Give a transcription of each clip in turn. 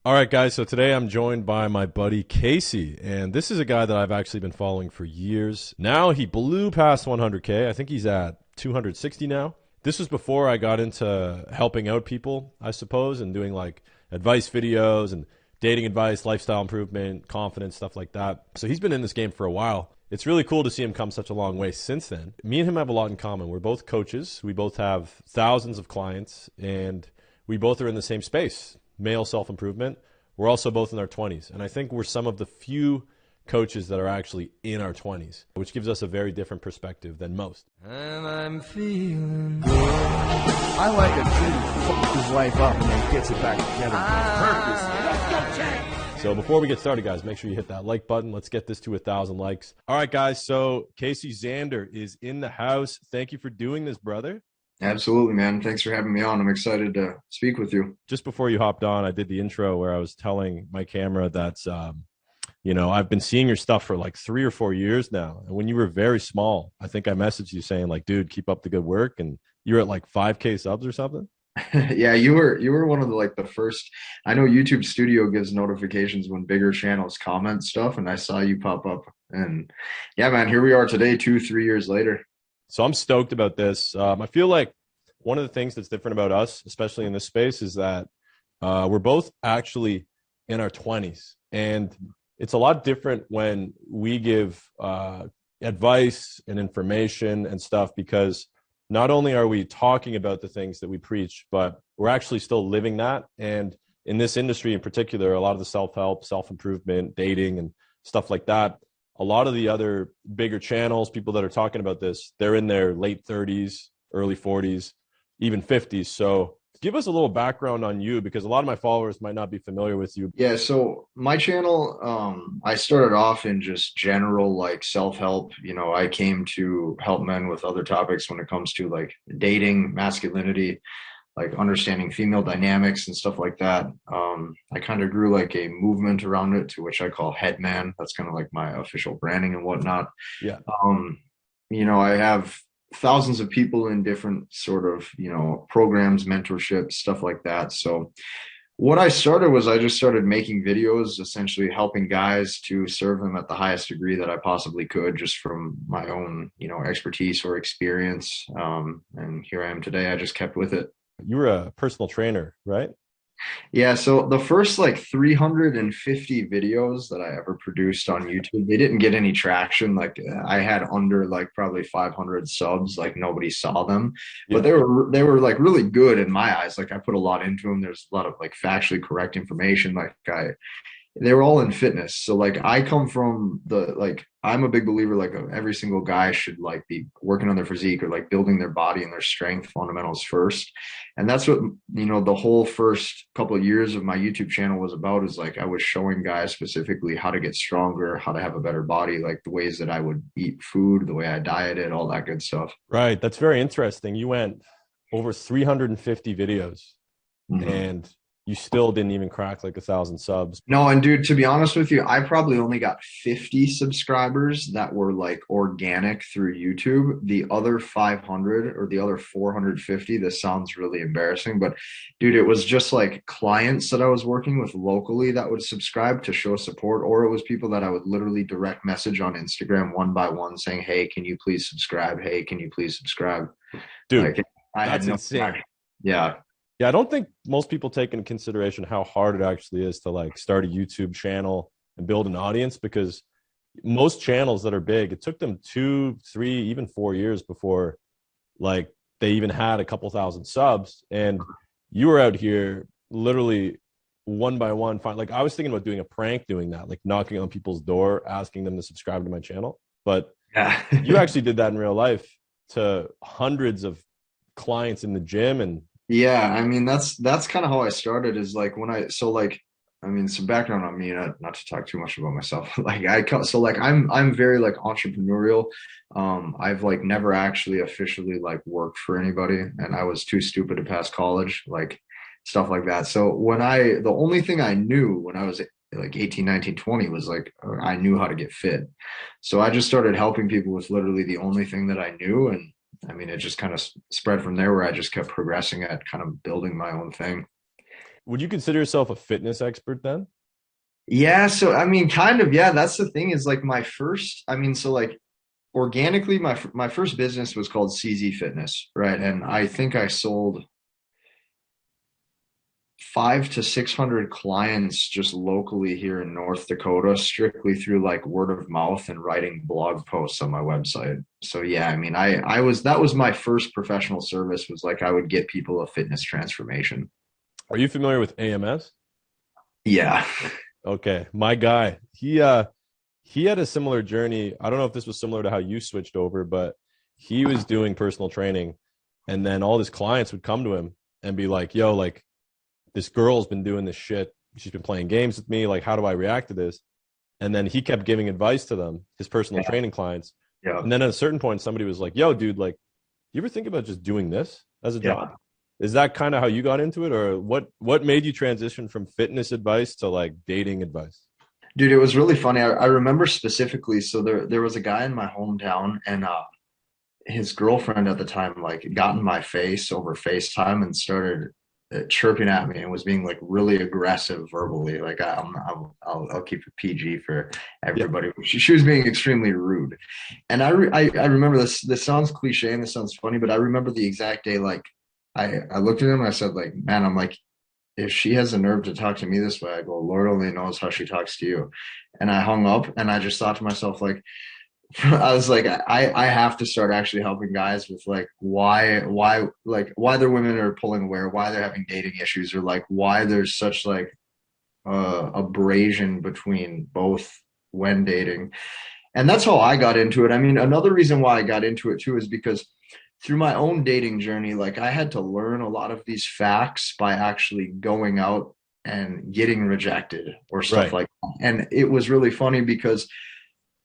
All right, guys. So today I'm joined by my buddy Casey, and this is a guy that I've actually been following for years. Now he blew past 100K. I think he's at 260 now. This was before I got into helping out people, I suppose, and doing like advice videos and dating advice, lifestyle improvement, confidence, stuff like that. So he's been in this game for a while. It's really cool to see him come such a long way since then. Me and him have a lot in common. We're both coaches. We both have thousands of clients, and we both are in the same space, male self-improvement. We're also both in our 20s. And I think we're some of the few coaches that are actually in our 20s, which gives us a very different perspective than most. And I'm feeling good. I like a dude who fucks his life up and then gets it back together. So before we get started, guys, make sure you hit that like button. Let's get this to 1,000 likes. All right, guys. So Casey Zander is in the house. Thank you for doing this, brother. Absolutely, man. Thanks for having me on. I'm excited to speak with you. Just before you hopped on, I did the intro where I was telling my camera that, I've been seeing your stuff for like 3 or 4 years now. And when you were very small, I think I messaged you saying like, dude, keep up the good work. And you're at like 5K subs or something. Yeah, you were one of the first. I know YouTube Studio gives notifications when bigger channels comment stuff, and I saw you pop up. And yeah, man, here we are today, 2-3 years later. So I'm stoked about this. I feel like one of the things that's different about us, especially in this space, is that we're both actually in our 20s. And it's a lot different when we give advice and information and stuff, because not only are we talking about the things that we preach, but we're actually still living that. And in this industry in particular, a lot of the self-help, self-improvement, dating and stuff like that, a lot of the other bigger channels, people that are talking about this, they're in their late 30s, early 40s, even 50s. So give us a little background on you, because a lot of my followers might not be familiar with you. Yeah, so my channel, I started off in just general like self-help. I came to help men with other topics when it comes to like dating, masculinity, like understanding female dynamics and stuff like that. I kind of grew like a movement around it, to which I call Headman. That's kind of like my official branding and whatnot. Yeah. I have thousands of people in different sort of, programs, mentorship, stuff like that. So what I started was I just started making videos, essentially helping guys to serve them at the highest degree that I possibly could, just from my own, expertise or experience. And here I am today. I just kept with it. You were a personal trainer, right? Yeah, so the first like 350 videos that I ever produced on YouTube, they didn't get any traction. Like I had under like probably 500 subs, like nobody saw them, Yeah. but they were like really good in my eyes. Like I put a lot into them. There's a lot of like factually correct information. They were all in fitness. So like I come from I'm a big believer like every single guy should like be working on their physique or like building their body and their strength fundamentals first. And that's what, the whole first couple of years of my YouTube channel was about, is like I was showing guys specifically how to get stronger, how to have a better body, like the ways that I would eat food, the way I dieted, all that good stuff. Right. That's very interesting. You went over 350 videos. Mm-hmm. And you still didn't even crack like 1,000 subs. No, and dude, to be honest with you, I probably only got 50 subscribers that were like organic through YouTube. The other 500 or the other 450, this sounds really embarrassing, but dude, it was just like clients that I was working with locally that would subscribe to show support, or it was people that I would literally direct message on Instagram one by one saying, hey, can you please subscribe? Hey, can you please subscribe? Dude, like, I had that's no insane. traction. Yeah. Yeah, I don't think most people take into consideration how hard it actually is to like start a YouTube channel and build an audience, because most channels that are big, it took them 2, 3, even 4 years before like they even had a couple thousand subs. And you were out here literally one by one. Like I was thinking about doing a prank doing that, like knocking on people's door, asking them to subscribe to my channel. But Yeah. you actually did that in real life to hundreds of clients in the gym. And Yeah, I mean that's kind of how I started, is like some background on me, not to talk too much about myself. I'm very like entrepreneurial. I've like never actually officially like worked for anybody, and I was too stupid to pass college, like stuff like that. So the only thing I knew when I was like 18, 19, 20 was like I knew how to get fit. So I just started helping people with literally the only thing that I knew, and I mean, it just kind of spread from there, where I just kept progressing at kind of building my own thing. would you consider yourself a fitness expert then? Yeah, so I mean, kind of, yeah, that's the thing is like my first, I mean, so like organically, my first business was called CZ Fitness, right? And I think I sold 500 to 600 clients just locally here in North Dakota, strictly through like word of mouth and writing blog posts on my website. So yeah, I mean, I was that was my first professional service was like I would get people a fitness transformation. Are you familiar with AMS? Yeah. Okay, my guy, he had a similar journey. I don't know if this was similar to how you switched over, but he was doing personal training, and then all his clients would come to him and be like, "Yo, like this girl's been doing this shit. She's been playing games with me. Like, how do I react to this?" And then he kept giving advice to them, his personal Yeah. training clients. Yeah. And then at a certain point, somebody was like, "Yo, dude, like, you ever think about just doing this as a Yeah. job?" Is that kind of how you got into it, or what made you transition from fitness advice to like dating advice? Dude, it was really funny. I remember specifically, so there was a guy in my hometown and his girlfriend at the time like got in my face over FaceTime and started chirping at me and was being like really aggressive verbally. Like I'll keep it PG for Yeah. everybody. She was being extremely rude. And I remember this sounds cliche and this sounds funny, but I remember the exact day like I looked at him and I said like, man, I'm like, if she has the nerve to talk to me this way, I go, Lord only knows how she talks to you. And I hung up and I just thought to myself, like, I was like, I have to start actually helping guys with like why their women are pulling away, or why they're having dating issues, or like why there's such like abrasion between both when dating. And that's how I got into it. I mean, another reason why I got into it too is because through my own dating journey, like I had to learn a lot of these facts by actually going out and getting rejected or stuff Right. like that. And it was really funny because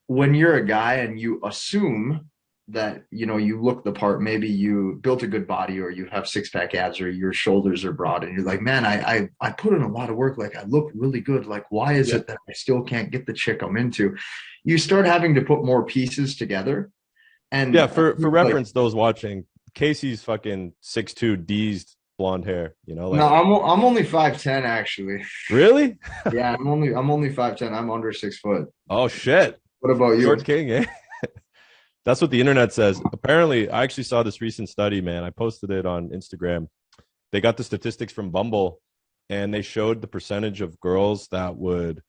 when you're a guy and you assume that, you know, you look the part, maybe you built a good body or you have six pack abs or your shoulders are broad and you're like, man, I put in a lot of work. Like I look really good. Like, why is Yeah. it that I still can't get the chick I'm into? You start having to put more pieces together. Yeah, And for like, reference, those watching, Casey's fucking 6'2", D's blonde hair, you know, no, like I'm only 5'10" actually. really? Yeah, I'm only 5'10". I'm under 6 foot. Oh shit. What about you? Short king, eh? That's what the internet says. Apparently, I actually saw this recent study, man. I posted it on Instagram. They got the statistics from Bumble and they showed the percentage of girls that would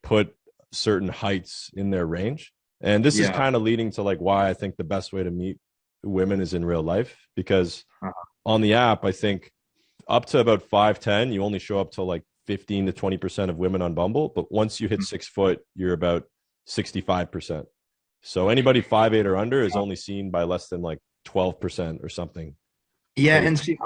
put certain heights in their range. And this is Yeah. kind of leading to like why I think the best way to meet women is in real life, because on the app, I think up to about 5'10", you only show up to like 15 to 20% of women on Bumble. But once you hit 6 foot, you're about 65%. So anybody 5'8" or under is only seen by less than like 12% or something. Yeah, Crazy. and see,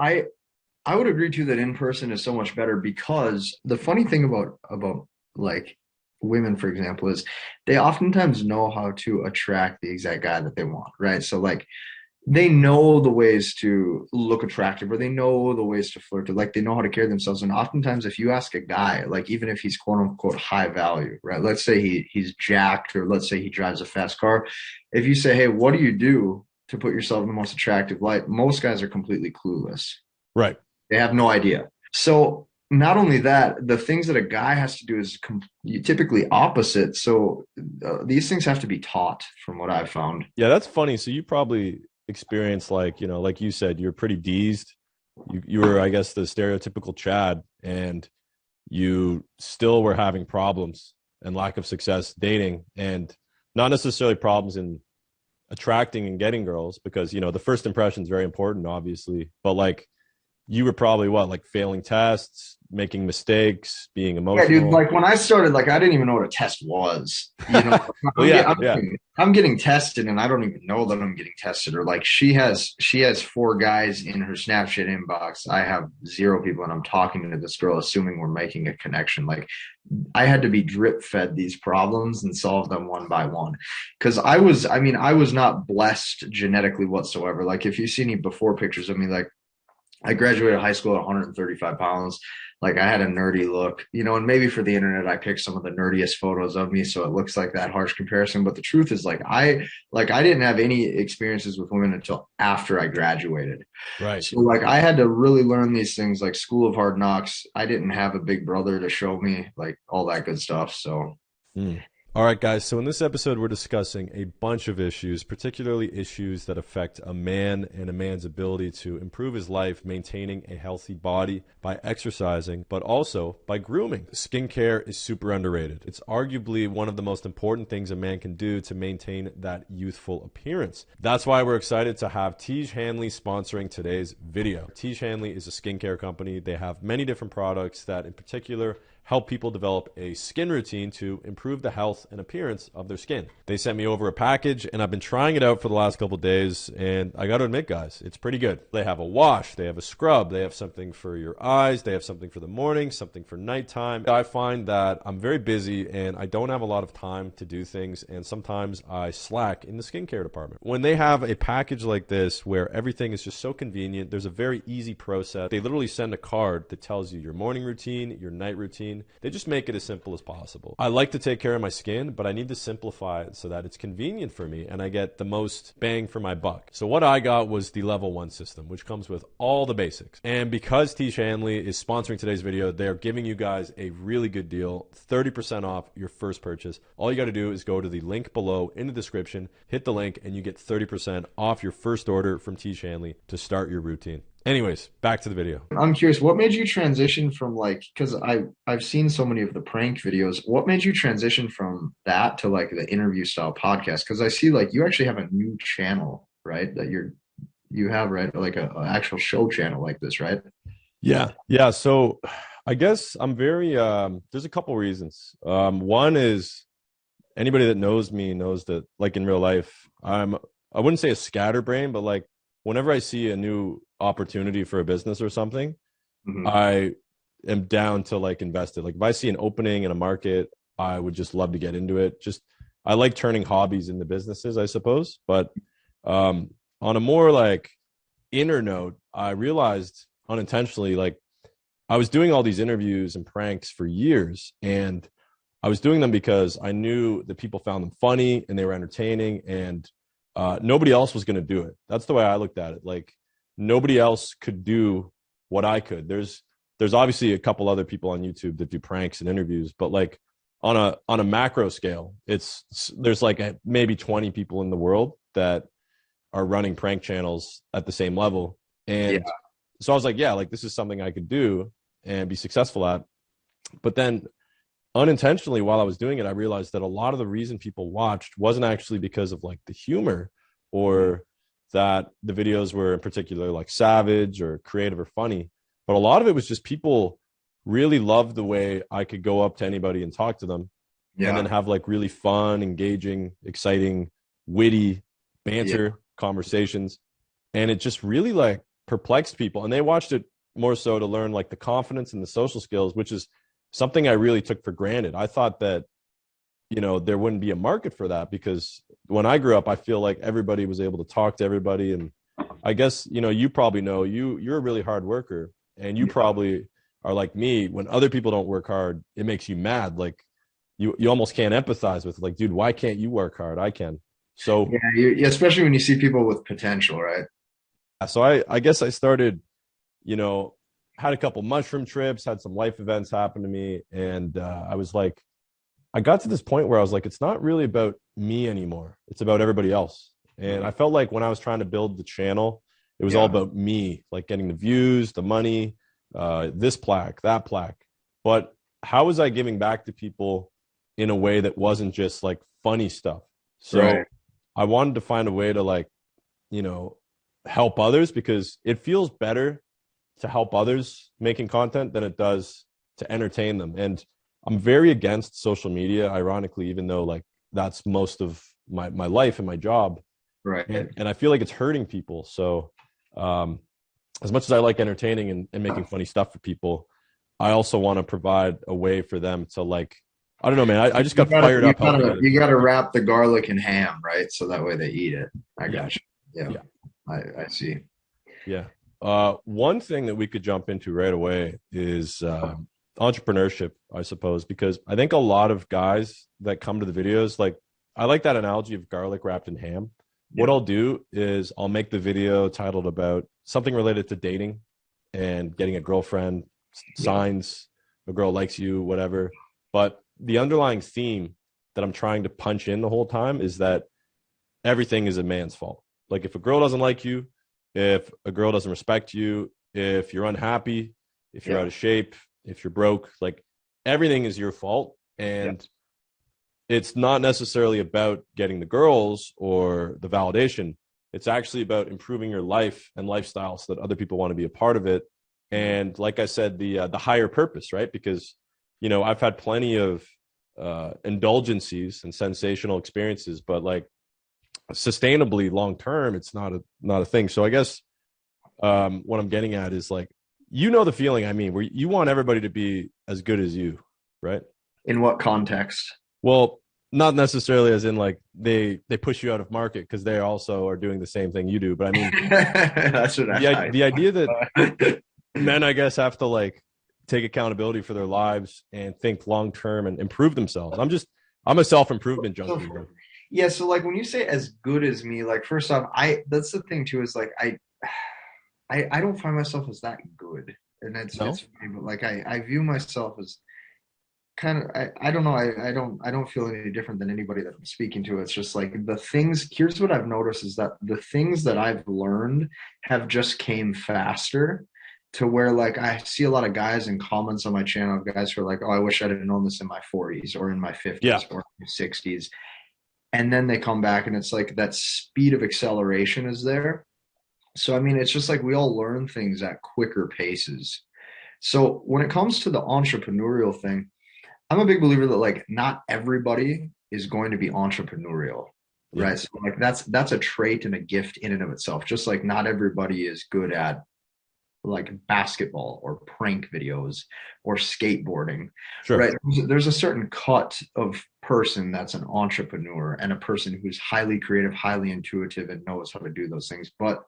I would agree too that in person is so much better because the funny thing about like women, for example, is they oftentimes know how to attract the exact guy that they want, right? So like they know the ways to look attractive or they know the ways to flirt, or like they know how to carry themselves. And oftentimes if you ask a guy, like even if he's quote unquote high value, right? Let's say he's jacked, or let's say he drives a fast car. If you say, hey, what do you do to put yourself in the most attractive light? Most guys are completely clueless. Right. They have no idea. So not only that, the things that a guy has to do is typically opposite. So these things have to be taught, from what I've found. Yeah, that's funny. So you probably experienced like, you know, like you said, you're pretty deezed. You were, I guess, the stereotypical Chad, and you still were having problems and lack of success dating, and not necessarily problems in attracting and getting girls, because, you know, the first impression is very important, obviously. But like you were probably what, like failing tests, making mistakes, being Yeah, dude. emotional. Like when I started, like I didn't even know what a test was. You know, Well, yeah, yeah. I'm getting tested, and I don't even know that I'm getting tested. Or like she has 4 guys in her Snapchat inbox. I have 0 people, and I'm talking to this girl, assuming we're making a connection. Like I had to be drip fed these problems and solve them one by one, because I was not blessed genetically whatsoever. Like if you see any before pictures of me, like I graduated high school at 135 pounds. Like I had a nerdy look, you know, and maybe for the internet, I picked some of the nerdiest photos of me. So it looks like that harsh comparison. But the truth is I didn't have any experiences with women until after I graduated. Right. So like I had to really learn these things like school of hard knocks. I didn't have a big brother to show me like all that good stuff. So Mm. All right, guys. So in this episode, we're discussing a bunch of issues, particularly issues that affect a man and a man's ability to improve his life, maintaining a healthy body by exercising, but also by grooming. Skincare is super underrated. It's arguably one of the most important things a man can do to maintain that youthful appearance. That's why we're excited to have Tiege Hanley sponsoring today's video. Tiege Hanley is a skincare company. They have many different products that in particular help people develop a skin routine to improve the health and appearance of their skin. They sent me over a package and I've been trying it out for the last couple of days, and I got to admit, guys, it's pretty good. They have a wash, they have a scrub, they have something for your eyes, they have something for the morning, something for nighttime. I find that I'm very busy and I don't have a lot of time to do things, and sometimes I slack in the skincare department. When they have a package like this where everything is just so convenient, there's a very easy process. They literally send a card that tells you your morning routine, your night routine. They just make it as simple as possible. I like to take care of my skin, but I need to simplify it so that it's convenient for me and I get the most bang for my buck. So what I got was the level 1 system, which comes with all the basics. And because Tiege Hanley is sponsoring today's video, they're giving you guys a really good deal, 30% off your first purchase. All you got to do is go to the link below in the description, hit the link, and you get 30% off your first order from Tiege Hanley to start your routine. Anyways, back to the video. I'm curious, what made you transition from like, because I've seen so many of the prank videos. What made you transition from that to like the interview style podcast? Because I see like you actually have a new channel, right? That you have, right? Like a actual show channel like this, right? Yeah. Yeah. So I guess I'm very, there's a couple reasons. One is anybody that knows me knows that like in real life, I wouldn't say a scatterbrain, but like whenever I see a new opportunity for a business or something, Mm-hmm. I am down to like invest it. Like if I see an opening in a market, I would just love to get into it. Just I like turning hobbies into businesses, I suppose. But on a more like inner note, I realized unintentionally, like I was doing all these interviews and pranks for years, and I was doing them because I knew that people found them funny and they were entertaining, and nobody else was going to do it. That's the way I looked at it. Like nobody else could do what I could. There's obviously a couple other people on YouTube that do pranks and interviews, but like on a macro scale, there's like maybe 20 people in the world that are running prank channels at the same level. And so I was like, yeah, like this is something I could do and be successful at. But then unintentionally, while I was doing it, I realized that a lot of the reason people watched wasn't actually because of like the humor or that the videos were in particular like savage or creative or funny, but a lot of it was just people really loved the way I could go up to anybody and talk to them and then have like really fun, engaging, exciting, witty banter conversations. And it just really like perplexed people, and they watched it more so to learn like the confidence and the social skills, which is something I really took for granted. I thought that, you know, there wouldn't be a market for that because when I grew up, I feel like everybody was able to talk to everybody. And I guess, you know, you probably know you're a really hard worker, and you probably are like me. When other people don't work hard, it makes you mad. Like you almost can't empathize with like, dude, why can't you work hard? I can. So Especially when you see people with potential, right? so I guess I started, you know, had a couple mushroom trips, had some life events happen to me. And I was like, I got to this point where I was like, it's not really about me anymore. It's about everybody else. And I felt like when I was trying to build the channel, it was all about me, like getting the views, the money, this plaque, that plaque. But how was I giving back to people in a way that wasn't just like funny stuff? So I wanted to find a way to like, you know, help others, because it feels better to help others making content than it does to entertain them. And I'm very against social media, ironically, even though like that's most of my life and my job. Right. And I feel like it's hurting people. So as much as I like entertaining and making funny stuff for people, I also want to provide a way for them to like, I don't know, man. I just got fired up. You got to wrap the garlic in ham, right? So that way they eat it. I got you. Yeah. I see. Yeah. One thing that we could jump into right away is entrepreneurship, I suppose, because I think a lot of guys that come to the videos, like I like that analogy of garlic wrapped in ham. What Yeah. I'll do is I'll make the video titled about something related to dating and getting a girlfriend, Yeah. signs a girl likes you, whatever. But the underlying theme that I'm trying to punch in the whole time is that everything is a man's fault. Like if a girl doesn't like you, if a girl doesn't respect you, if you're unhappy, if you're Yeah. out of shape, if you're broke, like everything is your fault. Yeah. And it's not necessarily about getting the girls or the validation. It's actually about improving your life and lifestyle so that other people want to be a part of it. And like I said, the higher purpose, right? Because I've had plenty of indulgencies and sensational experiences, but like sustainably long term, it's not a thing. So I guess what I'm getting at is like the feeling. I mean, where you want everybody to be as good as you, right? In what context? Well, not necessarily as in like they push you out of market because they also are doing the same thing you do. But I mean, That's what the idea that I men, I guess, have to like take accountability for their lives and think long term and improve themselves. I'm a self improvement junkie. Yeah, so like when you say as good as me, like first off, that's the thing too, is like I don't find myself as that good. And No, it's funny, but like I view myself as kind of I don't know, I don't feel any different than anybody that I'm speaking to. It's just like the things, here's what I've noticed is that the things that I've learned have just came faster to where like I see a lot of guys in comments on my channel, guys who are like, oh, I wish I'd have known this in my 40s or in my yeah, 50s or my 60s. And then they come back and it's like that speed of acceleration is there. So I mean, it's just like we all learn things at quicker paces. So when it comes to the entrepreneurial thing, I'm a big believer that like not everybody is going to be entrepreneurial, yeah, right? So like that's a trait and a gift in and of itself. Just like not everybody is good at like basketball or prank videos or skateboarding, sure, right? There's a certain cut of person that's an entrepreneur and a person who's highly creative, highly intuitive, and knows how to do those things. But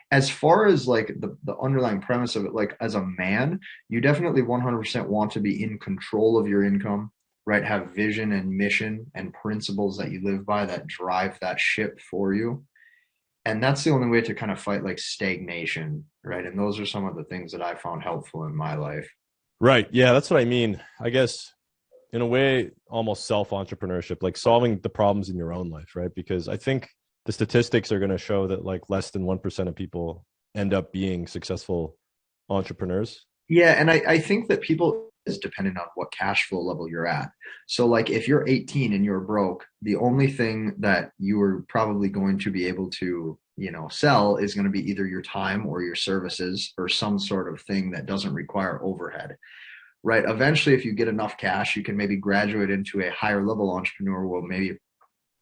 as far as like the underlying premise of it, like as a man, you definitely 100% want to be in control of your income, right? Have vision and mission and principles that you live by that drive that ship for you. And that's the only way to kind of fight like stagnation, right? And those are some of the things that I found helpful in my life. right, yeah, that's what I mean. I guess in a way, almost self entrepreneurship, like solving the problems in your own life, right? Because I think the statistics are going to show that like less than 1% of people end up being successful entrepreneurs. Yeah, and I think that people is dependent on what cash flow level you're at. So like if you're 18 and you're broke, the only thing that you are probably going to be able to, sell is going to be either your time or your services or some sort of thing that doesn't require overhead. Right. Eventually, if you get enough cash, you can maybe graduate into a higher level entrepreneur. Well, maybe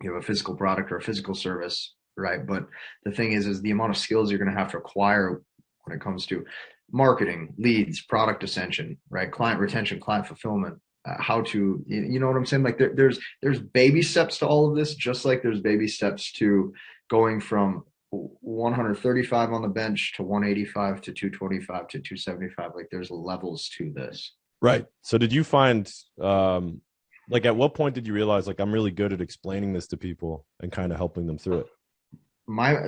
you have a physical product or a physical service, right? But the thing is the amount of skills you're going to have to acquire when it comes to marketing, leads, product ascension, right? Client retention, client fulfillment, how to, you know what I'm saying? Like there's baby steps to all of this, just like there's baby steps to going from 135 on the bench to 185 to 225 to 275. Like there's levels to this. Right. So did you find like at what point did you realize like I'm really good at explaining this to people and kind of helping them through it?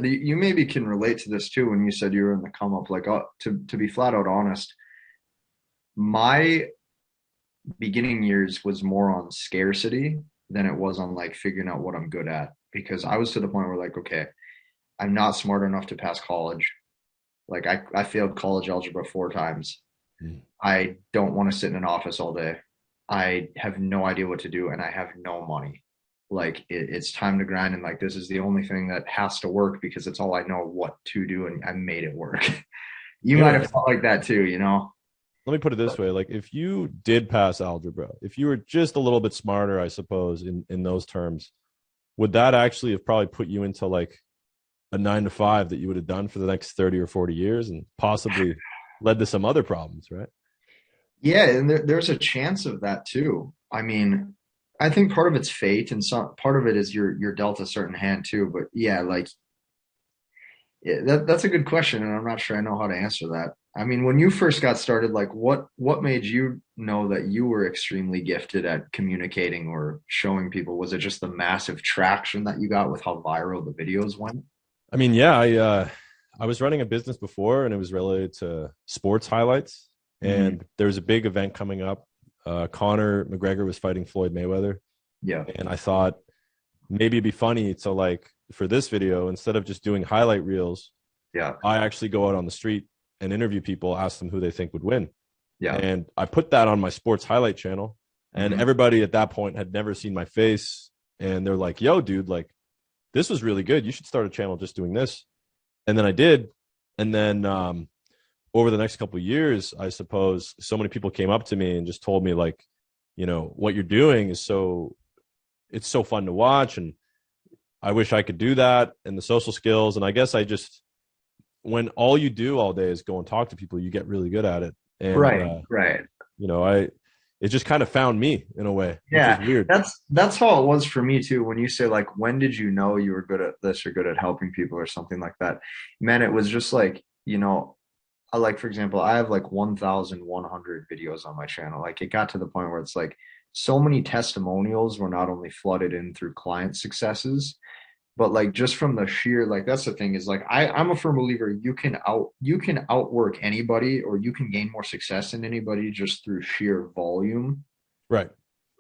You maybe can relate to this too when you said you were in the come up, like to be flat out honest, my beginning years was more on scarcity than it was on like figuring out what I'm good at, because I was to the point where like, okay, I'm not smart enough to pass college. Like I failed college algebra 4 times. Mm. I don't want to sit in an office all day. I have no idea what to do and I have no money. Like it's time to grind, and like this is the only thing that has to work because it's all I know what to do, and I made it work. You might Here, have felt like that too. let me put it this way. Like if you did pass algebra, if you were just a little bit smarter, I suppose, in those terms, would that actually have probably put you into like a 9 to 5 that you would have done for the next 30 or 40 years and possibly led to some other problems, right? Yeah, and there's a chance of that too. I mean, I think part of it's fate, and some part of it is you're dealt a certain hand too. But yeah, like Yeah, that's a good question, and I'm not sure I know how to answer that. I mean, when you first got started, like what made you know that you were extremely gifted at communicating or showing people? Was it just the massive traction that you got with how viral the videos went? I mean, yeah, I was running a business before, and it was related to sports highlights. Hmm. And there was a big event coming up. Conor McGregor was fighting Floyd Mayweather, Yeah, and I thought maybe it'd be funny to like for this video instead of just doing highlight reels, yeah, I actually go out on the street and interview people, ask them who they think would win. yeah. And I put that on my sports highlight channel, and Hmm. everybody at that point had never seen my face, and they're like, "Yo, dude, like this was really good. You should start a channel just doing this." And then I did, and then over the next couple of years, I suppose so many people came up to me and just told me like, what you're doing is it's so fun to watch, and I wish I could do that, and the social skills. And I guess I just when all you do all day is go and talk to people, you get really good at it. And Right, right. I it just kind of found me in a way, which is Yeah, weird. that's how it was for me too. When you say like, when did you know you were good at this or good at helping people or something like that? Man, it was just like, like for example, I have like 1,100 videos on my channel. Like it got to the point where it's like so many testimonials were not only flooded in through client successes, but like just from the sheer like that's the thing is like I'm a firm believer you can outwork anybody or you can gain more success than anybody just through sheer volume. Right.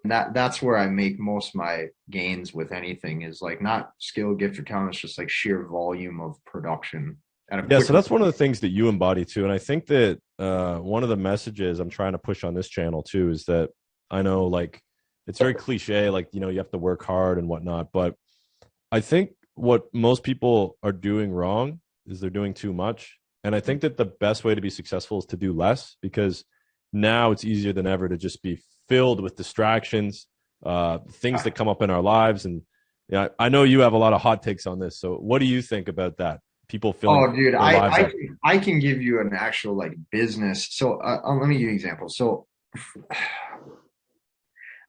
And that's where I make most of my gains with anything is like not skill, gift, or talent. It's just like sheer volume of production at a Yeah, so quicker that's one of the things that you embody too. And I think that one of the messages I'm trying to push on this channel too is that I know like it's very cliche, like, you have to work hard and whatnot. But I think what most people are doing wrong is they're doing too much. And I think that the best way to be successful is to do less because now it's easier than ever to just be filled with distractions, things that come up in our lives. And yeah, I know you have a lot of hot takes on this. So what do you think about that? People filling Oh, dude, their lives up. I can give you an actual like business. So let me give you an example. So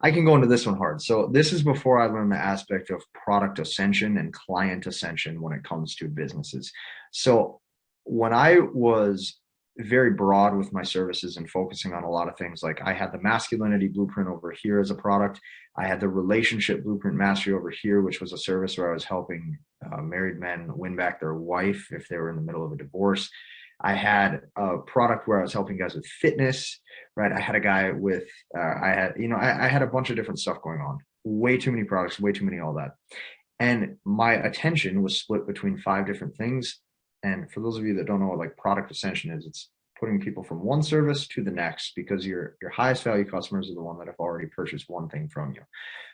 I can go into this one hard. So this is before I learned the aspect of product ascension and client ascension when it comes to businesses. So when I was very broad with my services and focusing on a lot of things, like I had the masculinity blueprint over here as a product. I had the relationship blueprint mastery over here, which was a service where I was helping married men win back their wife if they were in the middle of a divorce. I had a product where I was helping guys with fitness, right? I had a guy with, I had a bunch of different stuff going on. Way too many products, way too many, all that. And my attention was split between five different things. And for those of you that don't know what like product ascension is, it's putting people from one service to the next because your highest value customers are the one that have already purchased one thing from you.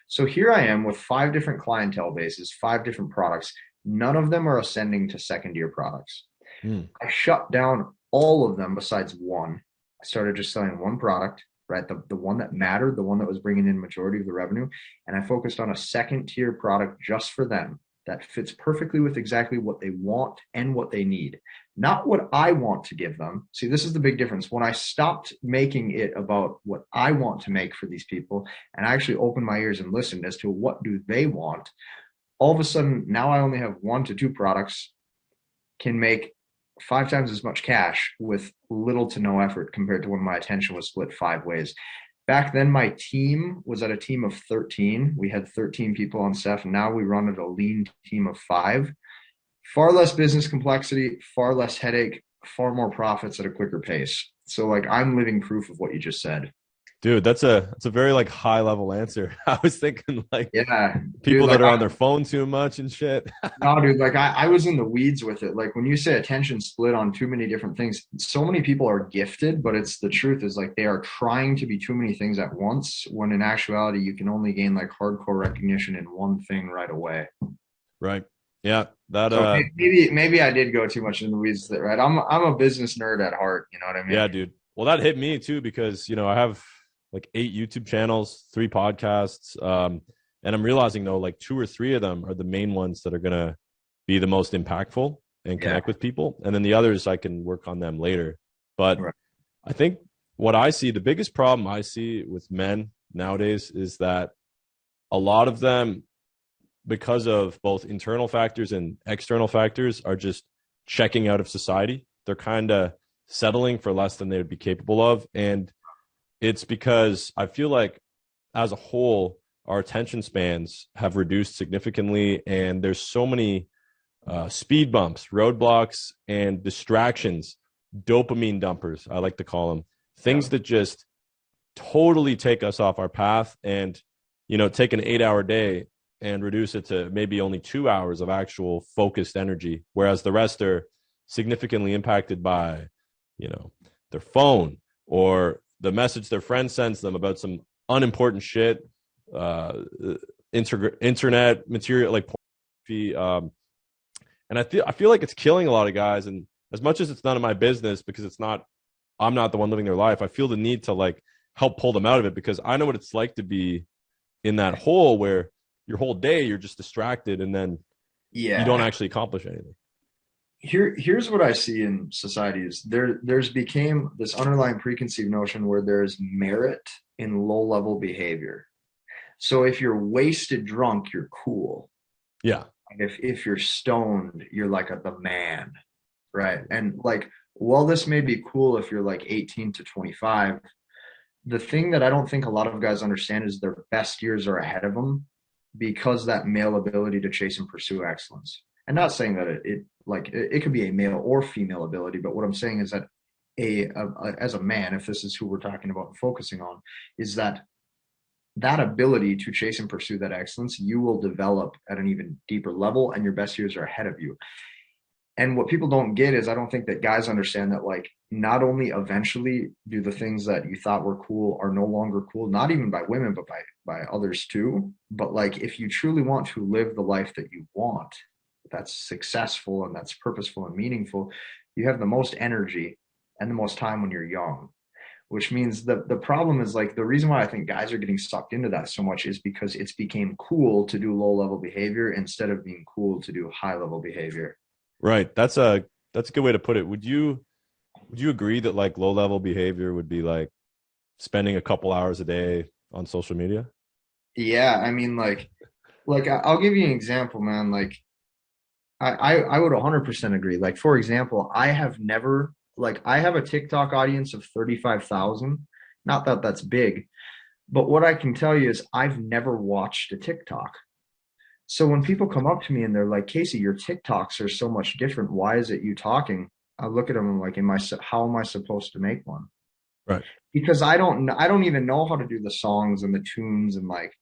So here I am with five different clientele bases, five different products. None of them are ascending to second year products. Hmm. I shut down all of them besides one. I started just selling one product, right? The one that mattered, the one that was bringing in majority of the revenue. And I focused on a second tier product just for them that fits perfectly with exactly what they want and what they need, not what I want to give them. See, this is the big difference. When I stopped making it about what I want to make for these people and I actually opened my ears and listened as to what do they want, all of a sudden now I only have 1 to 2 products, can make 5 times as much cash with little to no effort compared to when my attention was split 5 ways. Back then, my team was at a team of 13. We had 13 people on staff. Now we run at a lean team of 5. Far less business complexity, far less headache, far more profits at a quicker pace. So, like, I'm living proof of what you just said. Dude, that's a very like high level answer. I was thinking like Yeah, dude. people that are on their phone too much and shit. No, dude, like I was in the weeds with it. Like when you say attention split on too many different things, so many people are gifted, but it's the truth is like they are trying to be too many things at once, when in actuality you can only gain like hardcore recognition in one thing right away. Right. Yeah. That So maybe I did go too much in the weeds with it, right? I'm a business nerd at heart, you know what I mean? yeah, dude. Well, that hit me too because I have like 8 YouTube channels, 3 podcasts, and I'm realizing though like 2 or 3 of them are the main ones that are gonna be the most impactful and Yeah. connect with people, and then the others I can work on them later. But Right. I think what I see, the biggest problem I see with men nowadays is that a lot of them, because of both internal factors and external factors, are just checking out of society. They're kind of settling for less than they would be capable of. And it's because I feel like as a whole, our attention spans have reduced significantly. And there's so many speed bumps, roadblocks, and distractions, dopamine dumpers, I like to call them, things that just totally take us off our path. And, take an 8-hour day and reduce it to maybe only 2 hours of actual focused energy, whereas the rest are significantly impacted by, their phone or the message their friend sends them about some unimportant shit, internet material like pornography. And I feel like it's killing a lot of guys. And as much as it's none of my business, because I'm not the one living their life, I feel the need to like help pull them out of it, because I know what it's like to be in that hole where your whole day you're just distracted and then you don't actually accomplish anything. Here's what I see in society is there's became this underlying preconceived notion where there's merit in low level behavior. So if you're wasted drunk, you're cool. Yeah. If you're stoned, you're like the man, right? And like, while this may be cool if you're like 18 to 25, the thing that I don't think a lot of guys understand is their best years are ahead of them, because that male ability to chase and pursue excellence. And not saying that it could be a male or female ability, but what I'm saying is that as a man, if this is who we're talking about and focusing on, is that ability to chase and pursue that excellence, you will develop at an even deeper level, and your best years are ahead of you. And what people don't get is, I don't think that guys understand that, like, not only eventually do the things that you thought were cool are no longer cool, not even by women, but by others too. But like, if you truly want to live the life that you want, that's successful and that's purposeful and meaningful, you have the most energy and the most time when you're young. Which means the problem is, like, the reason why I think guys are getting sucked into that so much is because it's became cool to do low level behavior instead of being cool to do high level behavior. Right. That's a good way to put it. Would you agree that like low level behavior would be like spending a couple hours a day on social media? Yeah, I mean, like I'll give you an example, man. Like, I would 100% agree. Like, for example, I have a TikTok audience of 35,000. Not that that's big, but what I can tell you is I've never watched a TikTok. So when people come up to me and they're like, Casey, your TikToks are so much different. Why is it you talking? I look at them and like, how am I supposed to make one? Right. Because I don't even know how to do the songs and the tunes, and like,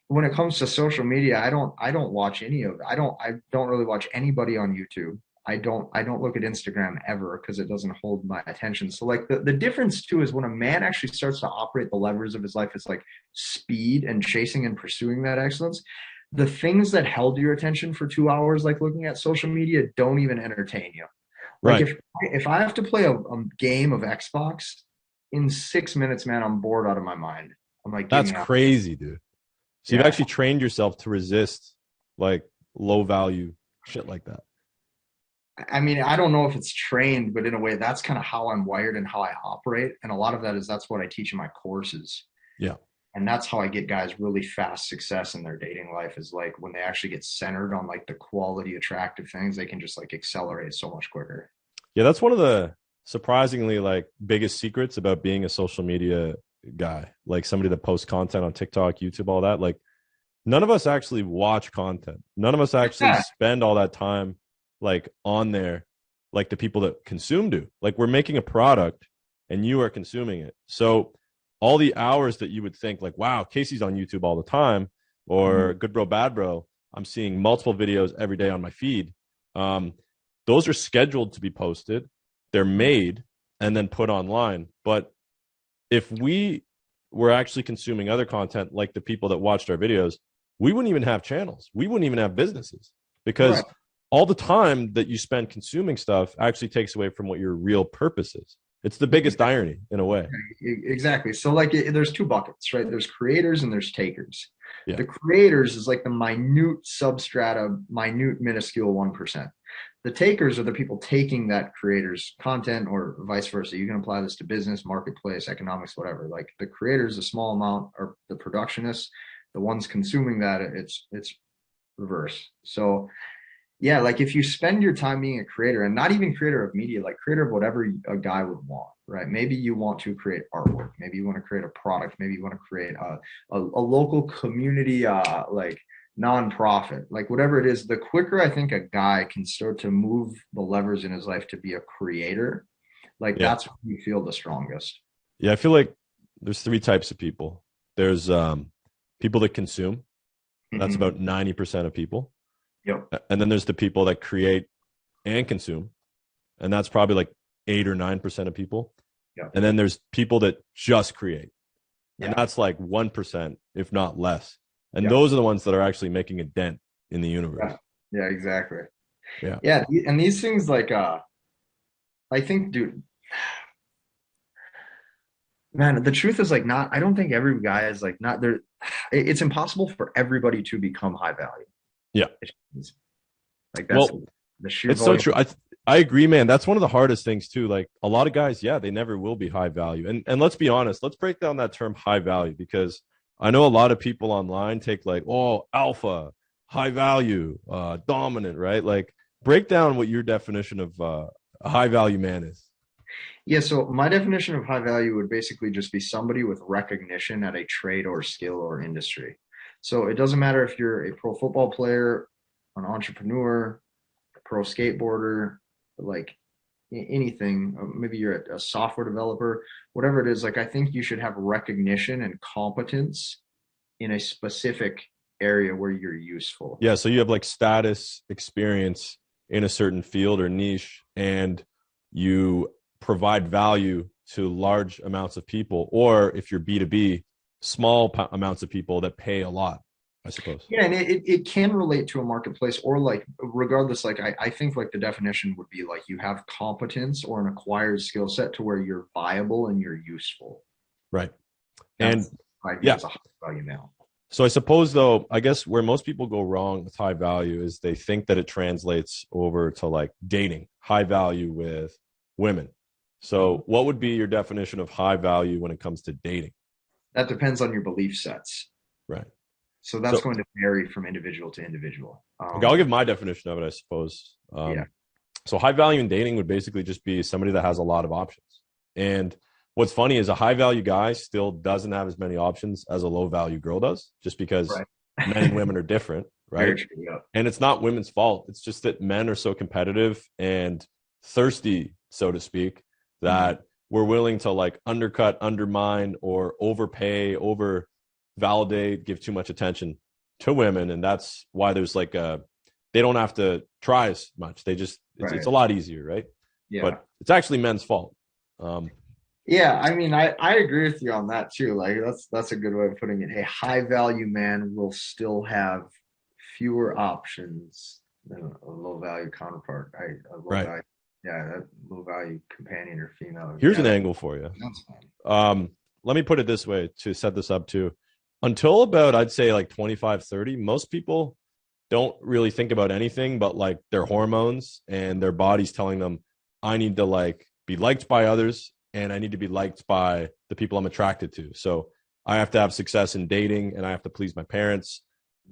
when it comes to social media, I don't watch any of it. I don't really watch anybody on YouTube. I don't look at Instagram ever, because it doesn't hold my attention. So like the difference too is when a man actually starts to operate the levers of his life, is like speed and chasing and pursuing that excellence. The things that held your attention for 2 hours, like looking at social media, don't even entertain you. Like, right. if I have to play a game of Xbox in 6 minutes, man, I'm bored out of my mind. I'm like, that's crazy, dude. So you've actually trained yourself to resist like low value shit like that. I mean, I don't know if it's trained, but in a way, that's kind of how I'm wired and how I operate. And a lot of that's what I teach in my courses. Yeah. And that's how I get guys really fast success in their dating life, is like when they actually get centered on like the quality attractive things, they can just like accelerate so much quicker. Yeah, that's one of the surprisingly like biggest secrets about being a social media guy, like somebody that posts content on TikTok, YouTube, all that. Like, none of us actually watch content. None of us actually spend all that time like on there, like the people that consume do. Like, we're making a product and you are consuming it. So all the hours that you would think like, wow, Casey's on YouTube all the time, or Good Bro, Bad Bro, I'm seeing multiple videos every day on my feed. Those are scheduled to be posted. They're made and then put online. But if we were actually consuming other content, like the people that watched our videos, we wouldn't even have channels. We wouldn't even have businesses, because all the time that you spend consuming stuff actually takes away from what your real purpose is. It's the biggest irony in a way. Exactly. So like, there's two buckets, right? There's creators and there's takers. Yeah. The creators is like the minute substrata, minuscule 1%. The takers are the people taking that creator's content, or vice versa. You can apply this to business, marketplace, economics, whatever. Like, the creators, a small amount, or the productionists, the ones consuming that, it's reverse. So Yeah, like if you spend your time being a creator and not even creator of media, like creator of whatever a guy would want, right? Maybe you want to create artwork, maybe you want to create a product, maybe you want to create a local community, like nonprofit, like whatever it is. The quicker I think a guy can start to move the levers in his life to be a creator, like Yeah. that's when you feel the strongest. Yeah. I feel like there's three types of people. There's people that consume. That's Hmm. about 90% of people. Yep. And then there's the people that create and consume. And that's probably like 8 or 9% of people. Yep. And then there's people that just create. And Yeah. that's like 1%, if not less. And Yep. those are the ones that are actually making a dent in the universe. Yeah. Yeah, exactly. Yeah. Yeah, and these things like I think, dude, man, the truth is like not, I don't think every guy is like not there. It's impossible for everybody to become high value. Yeah. It's, like that's Well, the sheer it's so volume. true. I agree, man. That's one of the hardest things too. Like a lot of guys, yeah, they never will be high value. And let's be honest, let's break down that term high value because I know a lot of people online take like, oh, alpha, high value, dominant, right? Like break down what your definition of a high value man is. Yeah, so my definition of high value would basically just be somebody with recognition at a trade or skill or industry. So it doesn't matter if you're a pro football player, an entrepreneur, a pro skateboarder, like anything, maybe you're a software developer, whatever it is, like I think you should have recognition and competence in a specific area where you're useful. Yeah, so you have like status, experience in a certain field or niche, and you provide value to large amounts of people, or if you're B2B, small amounts of people that pay a lot, I suppose. Yeah, and it can relate to a marketplace or like regardless, like I think like the definition would be like you have competence or an acquired skill set to where you're viable and you're useful. Right. And That's I view yeah, as a high value now. so I suppose though, I guess where most people go wrong with high value is they think that it translates over to like dating, high value with women. So what would be your definition of high value when it comes to dating? That depends on your belief sets. Right. So that's So going to vary from individual to individual. okay, I'll give my definition of it, I suppose. Yeah, So high value in dating would basically just be somebody that has a lot of options. And what's funny is a high value guy still doesn't have as many options as a low value girl does, just because right. men and women are different, Very right? true. Yeah. And it's not women's fault. It's just that men are so competitive and thirsty, so to speak, that we're willing to like undercut, undermine, or overpay, over validate, give too much attention to women. And that's why there's like they don't have to try as much. They just, it's Right. a lot easier, right? Yeah. But it's actually men's fault. Um, Yeah, I mean, I agree with you on that too. Like that's a good way of putting it. A high value man will still have fewer options than a low value counterpart. A low right. value, yeah, that low value companion or female. Here's Yeah, an angle for you. that's fine. Let me put it this way to set this up too. Until about, I'd say like 25, 30, most people don't really think about anything but like their hormones and their bodies telling them, I need to like be liked by others and I need to be liked by the people I'm attracted to. So I have to have success in dating and I have to please my parents,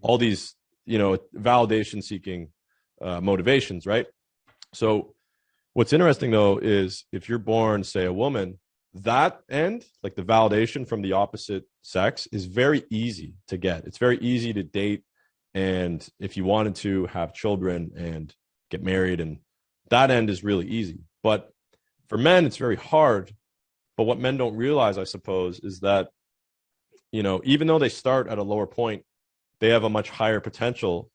all these, validation seeking motivations, right? So what's interesting though is if you're born, say, a woman, that end, like the validation from the opposite sex, is very easy to get. It's very easy to date. And if you wanted to have children and get married, and that end is really easy. But for men, it's very hard. But what men don't realize, I suppose, is that, even though they start at a lower point, they have a much higher potential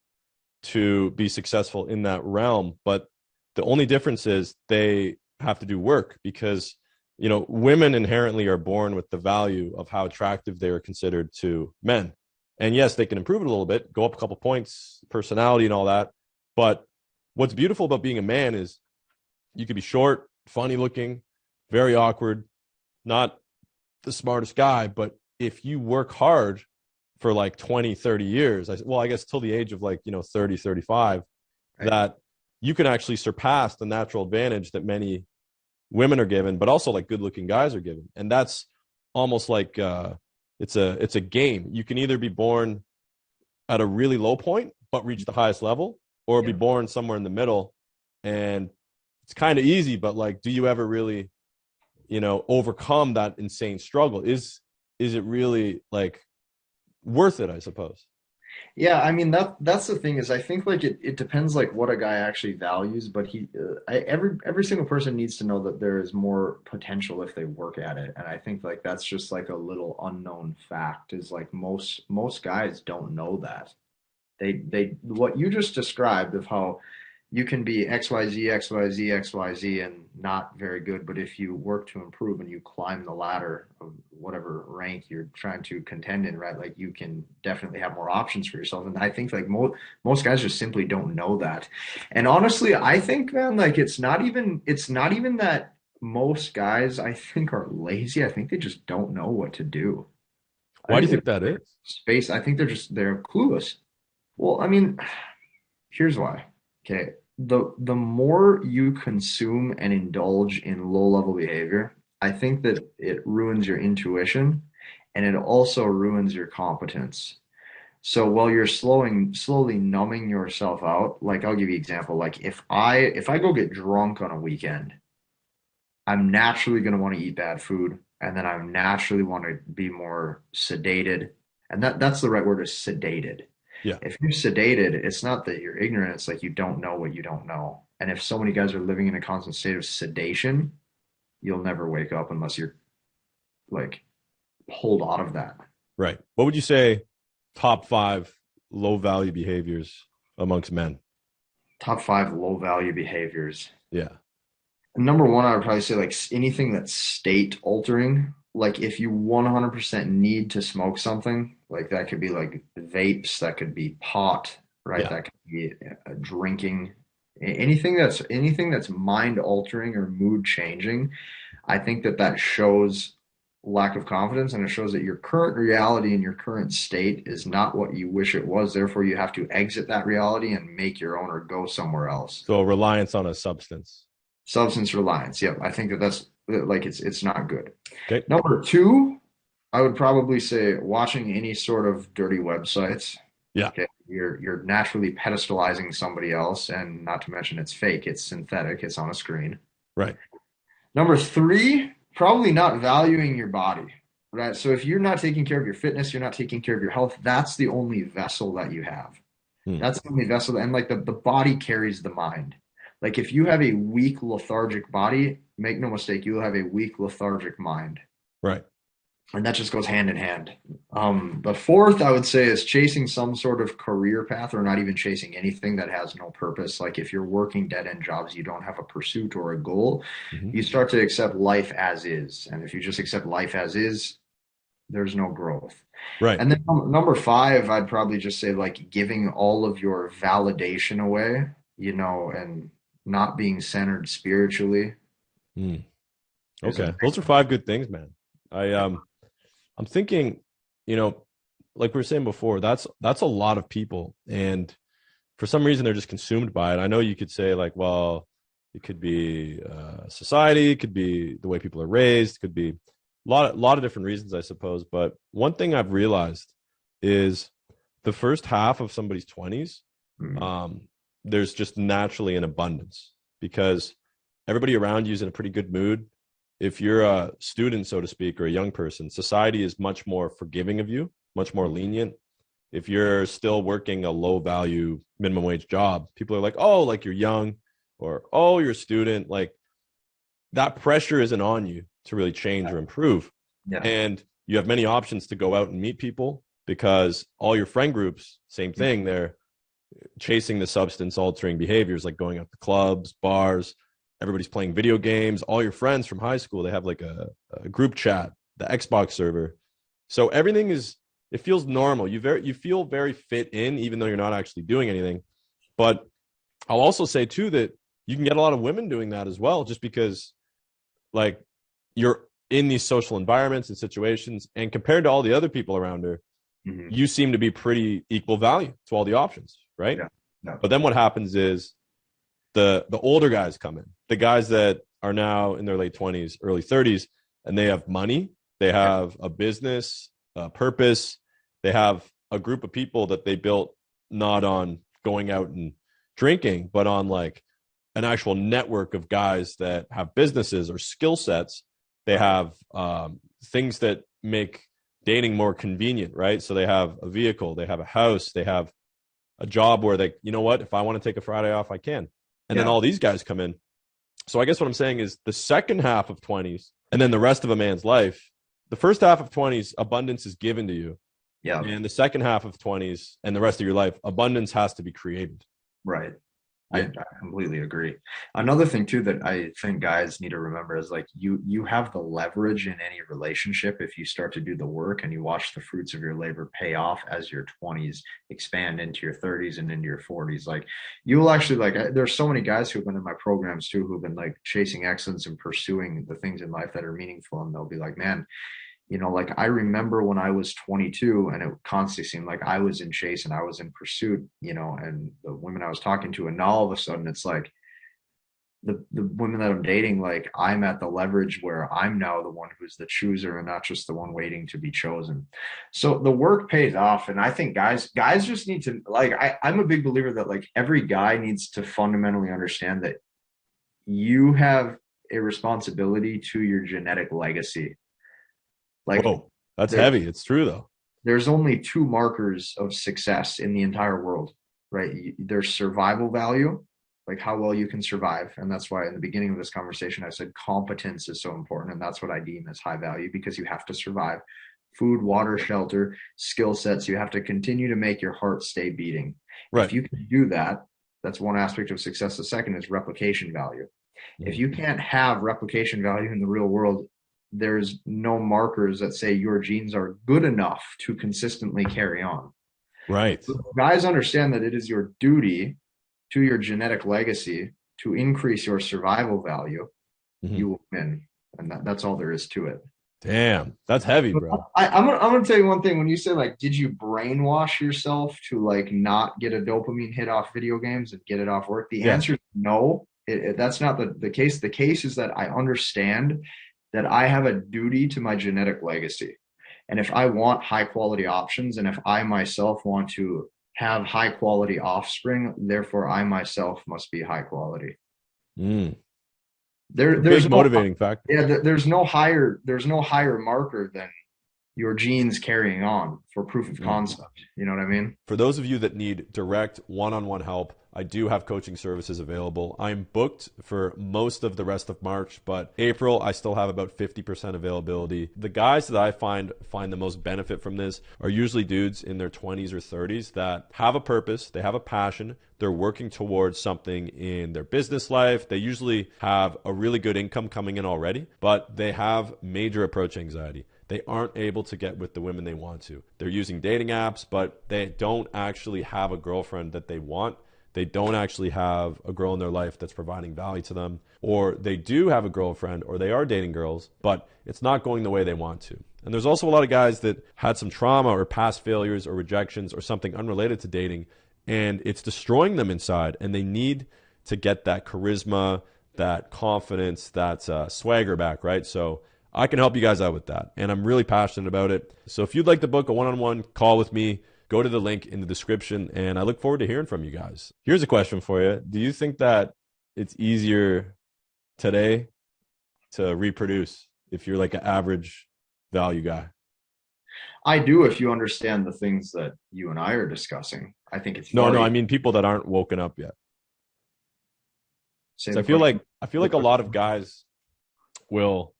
to be successful in that realm. But the only difference is they have to do work because, women inherently are born with the value of how attractive they are considered to men. And yes, they can improve it a little bit, go up a couple points, personality and all that. But what's beautiful about being a man is you could be short, funny looking, very awkward, not the smartest guy. But if you work hard for like 20, 30 years, I guess till the age of like, 30, 35, Right. that you can actually surpass the natural advantage that many women are given, but also like good looking guys are given. And that's almost like, it's a game. You can either be born at a really low point, but reach the highest level, or be born somewhere in the middle. And it's kind of easy, but like, do you ever really, overcome that insane struggle? Is it really like worth it, I suppose? Yeah, I mean that's the thing is I think like it depends like what a guy actually values, but every single person needs to know that there is more potential if they work at it, and I think like that's just like a little unknown fact is like most guys don't know that. They what you just described of how you can be XYZ, XYZ, XYZ and not very good, but if you work to improve and you climb the ladder of whatever rank you're trying to contend in, right? Like you can definitely have more options for yourself. And I think like most guys just simply don't know that. And honestly, I think, man, like it's not even that most guys I think are lazy. I think they just don't know what to do. I Why do you think think that is? space, I think they're clueless. Well, I mean, here's why. Okay. The more you consume and indulge in low level behavior, I think that it ruins your intuition and it also ruins your competence. So while you're slowly numbing yourself out, like I'll give you an example. Like if I go get drunk on a weekend, I'm naturally going to want to eat bad food, and then I naturally want to be more sedated. And that's the right word is sedated. Yeah. If you're sedated, it's not that you're ignorant, it's like you don't know what you don't know. And if so many guys are living in a constant state of sedation, you'll never wake up unless you're like pulled out of that. Right. What would you say top 5 low value behaviors amongst men? Top 5 low value behaviors. Yeah. Number one, I would probably say like anything that's state altering. Like if you 100% need to smoke something, like that could be like vapes, that could be pot, right? Yeah. That could be drinking. Anything that's mind altering or mood changing. I think that shows lack of confidence and it shows that your current reality and your current state is not what you wish it was. Therefore, you have to exit that reality and make your own or go somewhere else. So reliance on a substance. Substance reliance. Yep. I think that's like it's not good. Okay. Number two, I would probably say watching any sort of dirty websites. Yeah. Okay. You're naturally pedestalizing somebody else, and not to mention it's fake, it's synthetic, it's on a screen. Right. Number three, probably not valuing your body. Right. So if you're not taking care of your fitness, you're not taking care of your health, that's the only vessel that you have. That's the only vessel, and like the body carries the mind. Like if you have a weak lethargic body, make no mistake, you will have a weak lethargic mind. Right. And that just goes hand in hand. The fourth, I would say, is chasing some sort of career path or not even chasing anything that has no purpose. Like if you're working dead end jobs, you don't have a pursuit or a goal, you start to accept life as is. And if you just accept life as is, there's no growth. Right. And then number five, I'd probably just say like giving all of your validation away, and not being centered spiritually. Okay. Those are 5 good things, man. I'm thinking, like we were saying before, that's a lot of people. And for some reason they're just consumed by it. I know you could say like, well, it could be society, it could be the way people are raised, it could be a lot of different reasons, I suppose. But one thing I've realized is the first half of somebody's 20s, there's just naturally an abundance because everybody around you is in a pretty good mood. If you're a student, so to speak, or a young person, society is much more forgiving of you, much more lenient. If you're still working a low value minimum wage job, people are like, oh, like you're young, or oh, you're a student. Like that pressure isn't on you to really change or improve. Yeah. And you have many options to go out and meet people because all your friend groups, same thing, they're chasing the substance altering behaviors like going out to clubs, bars, everybody's playing video games. All your friends from high school, they have like a group chat, the Xbox server. So everything it feels normal. You feel very fit in, even though you're not actually doing anything. But I'll also say too that you can get a lot of women doing that as well, just because like you're in these social environments and situations, and compared to all the other people around her, you seem to be pretty equal value to all the options, right? Yeah. No. But then what happens is the older guys come in, the guys that are now in their late 20s, early 30s, and they have money, they have a business, a purpose, they have a group of people that they built not on going out and drinking, but on like an actual network of guys that have businesses or skill sets. They have things that make dating more convenient, right? So they have a vehicle, they have a house, they have a job where they, you know what, if I want to take a Friday off, I can. And then all these guys come in. So I guess what I'm saying is the second half of 20s and then the rest of a man's life, the first half of 20s, abundance is given to you. Yeah. And the second half of 20s and the rest of your life, abundance has to be created. Right. Yeah. I completely agree. Another thing too that I think guys need to remember is like you have the leverage in any relationship if you start to do the work and you watch the fruits of your labor pay off as your 20s expand into your 30s and into your 40s. Like you will actually there's so many guys who've been in my programs too who've been like chasing excellence and pursuing the things in life that are meaningful, and they'll be like, man, you know, like I remember when I was 22 and it constantly seemed like I was in chase and I was in pursuit, you know, and the women I was talking to, and now all of a sudden it's like the women that I'm dating, like I'm at the leverage where I'm now the one who's the chooser and not just the one waiting to be chosen. So the work pays off. And I think guys just need to I'm a big believer that like every guy needs to fundamentally understand that you have a responsibility to your genetic legacy. Like, whoa, that's heavy. It's true though. There's only two markers of success in the entire world, right? There's survival value, like how well you can survive. And that's why in the beginning of this conversation, I said competence is so important. And that's what I deem as high value, because you have to survive. Food, water, shelter, skill sets. You have to continue to make your heart stay beating. Right. If you can do that, that's one aspect of success. The second is replication value. If you can't have replication value in the real world, there's no markers that say your genes are good enough to consistently carry on. Right. So guys understand that it is your duty to your genetic legacy to increase your survival value. You will win. And that's all there is to it. Damn, that's heavy, bro. I'm gonna tell you one thing. When you say like, did you brainwash yourself to like not get a dopamine hit off video games and get it off work? The answer is no. That's not the case. The case is that I understand that I have a duty to my genetic legacy. And if I want high quality options, and if I myself want to have high quality offspring, therefore I myself must be high quality. There's big motivating factor. Yeah, there's no higher marker than your genes carrying on for proof of concept. You know what I mean? For those of you that need direct one-on-one help, I do have coaching services available. I'm booked for most of the rest of March, but April, I still have about 50% availability. The guys that I find the most benefit from this are usually dudes in their 20s or 30s that have a purpose, they have a passion, they're working towards something in their business life. They usually have a really good income coming in already, but they have major approach anxiety. They aren't able to get with the women they want to. They're using dating apps, but they don't actually have a girlfriend that they want. They don't actually have a girl in their life that's providing value to them. Or they do have a girlfriend, or they are dating girls, but it's not going the way they want to. And there's also a lot of guys that had some trauma or past failures or rejections or something unrelated to dating, and it's destroying them inside, and they need to get that charisma, that confidence, that swagger back, right? So I can help you guys out with that, and I'm really passionate about it. So if you'd like to book a one-on-one call with me, go to the link in the description, and I look forward to hearing from you guys. Here's a question for you. Do you think that it's easier today to reproduce if you're like an average value guy? I do, if you understand the things that you and I are discussing. I think it's no, I mean people that aren't woken up yet. So I feel like a lot of guys will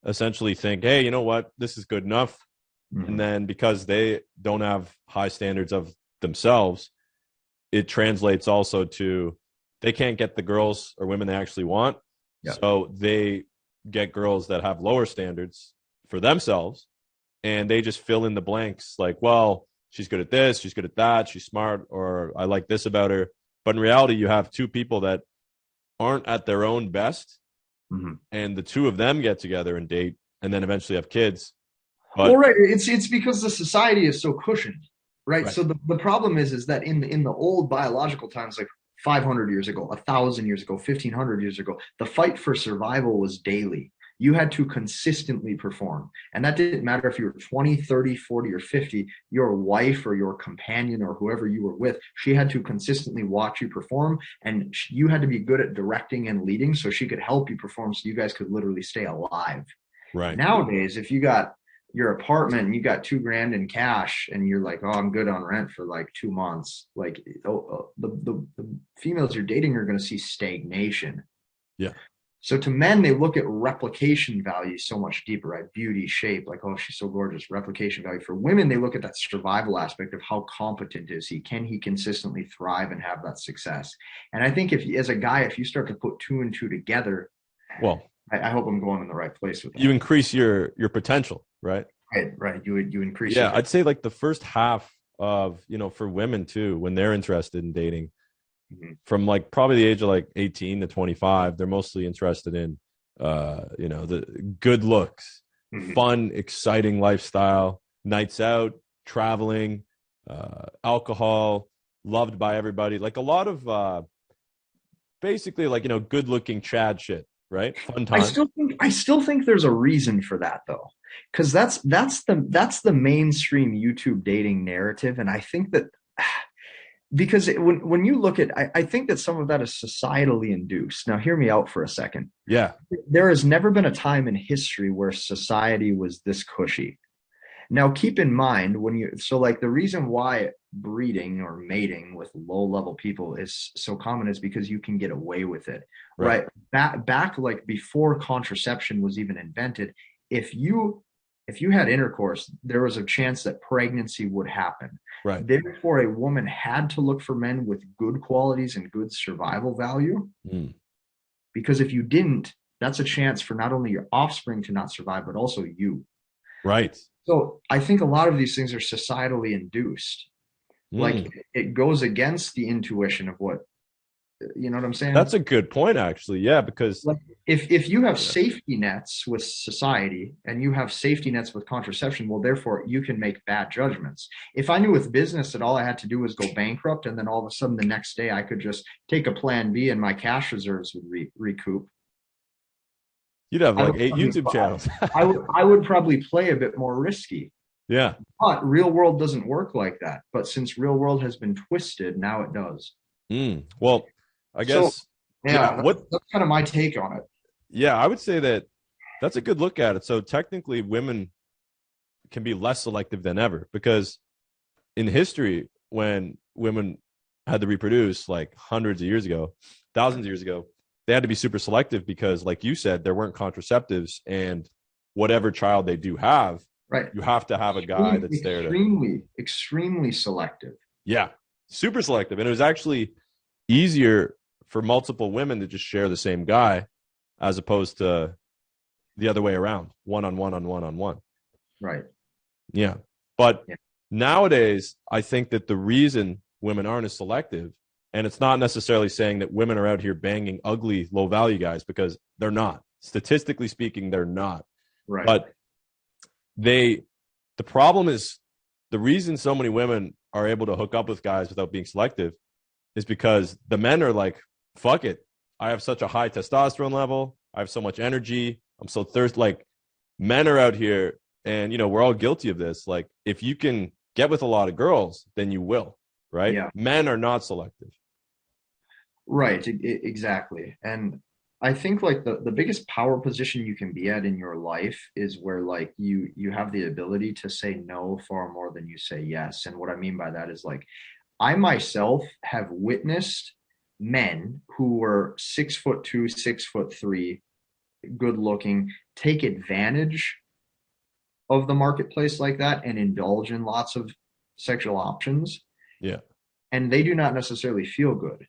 essentially think, hey, you know what, this is good enough. And then because they don't have high standards of themselves, it translates also to they can't get the girls or women they actually want. Yeah. So they get girls that have lower standards for themselves, and they just fill in the blanks like, well, she's good at this, she's good at that, she's smart, or I like this about her. But in reality, you have two people that aren't at their own best, and the two of them get together and date and then eventually have kids. But, well, right. It's because the society is so cushioned, right? So the problem is that in the old biological times, like 500 years ago, 1,000 years ago, 1,500 years ago, the fight for survival was daily. You had to consistently perform. And that didn't matter if you were 20, 30, 40, or 50, your wife or your companion or whoever you were with, she had to consistently watch you perform. And you had to be good at directing and leading so she could help you perform so you guys could literally stay alive. Right. Nowadays, if you got your apartment and you got $2,000 in cash and you're like, oh, I'm good on rent for like 2 months, like the females you're dating are going to see stagnation. Yeah. So to men, they look at replication value so much deeper, right? Beauty, shape, like, oh, she's so gorgeous, replication value. For women, they look at that survival aspect of how competent is he? Can he consistently thrive and have that success? And I think if, as a guy, if you start to put two and two together, well, I hope I'm going in the right place with that. You increase your potential, right? Right. You increase. Yeah, I'd say like the first half of, for women too, when they're interested in dating, from like probably the age of like 18 to 25, they're mostly interested in, the good looks, fun, exciting lifestyle, nights out, traveling, alcohol, loved by everybody, like a lot of basically like, good looking Chad shit, right? Fun time. I still think there's a reason for that though. Because that's the mainstream YouTube dating narrative. And I think that because when you look at, I think that some of that is societally induced. Now, hear me out for a second. Yeah. There has never been a time in history where society was this cushy. Now, keep in mind like the reason why breeding or mating with low level people is so common is because you can get away with it, right? Back like before contraception was even invented, if you had intercourse, there was a chance that pregnancy would happen. Right. Therefore, a woman had to look for men with good qualities and good survival value. Because if you didn't, that's a chance for not only your offspring to not survive, but also you. Right. So I think a lot of these things are societally induced. Like it goes against the intuition of what, you know what I'm saying? That's a good point, actually. Yeah, because like if you have safety nets with society and you have safety nets with contraception, well, therefore you can make bad judgments. If I knew with business that all I had to do was go bankrupt and then all of a sudden the next day I could just take a plan B and my cash reserves would recoup. You'd have like 8 YouTube channels. I would probably play a bit more risky. Yeah. But real world doesn't work like that. But since real world has been twisted, now it does. Well, I guess. So, that's kind of my take on it. Yeah, I would say that's a good look at it. So technically, women can be less selective than ever because in history, when women had to reproduce like hundreds of years ago, thousands of years ago, they had to be super selective because, like you said, there weren't contraceptives, and whatever child they do have, right, you have to have a guy that's there to extremely selective. Yeah, super selective, and it was actually easier for multiple women to just share the same guy, as opposed to the other way around, one on one. Right. Yeah, but nowadays, I think that the reason women aren't as selective. And it's not necessarily saying that women are out here banging ugly, low value guys, because they're not. Statistically speaking, they're not. Right. But the problem is the reason so many women are able to hook up with guys without being selective is because the men are like, fuck it. I have such a high testosterone level. I have so much energy. I'm so thirsty. Like, men are out here and, we're all guilty of this. Like, if you can get with a lot of girls, then you will, right? Yeah. Men are not selective. Right, exactly. And I think like the biggest power position you can be at in your life is where like you have the ability to say no far more than you say yes. And what I mean by that is like I myself have witnessed men who were 6'2", 6'3", good looking, take advantage of the marketplace like that and indulge in lots of sexual options. Yeah. And they do not necessarily feel good.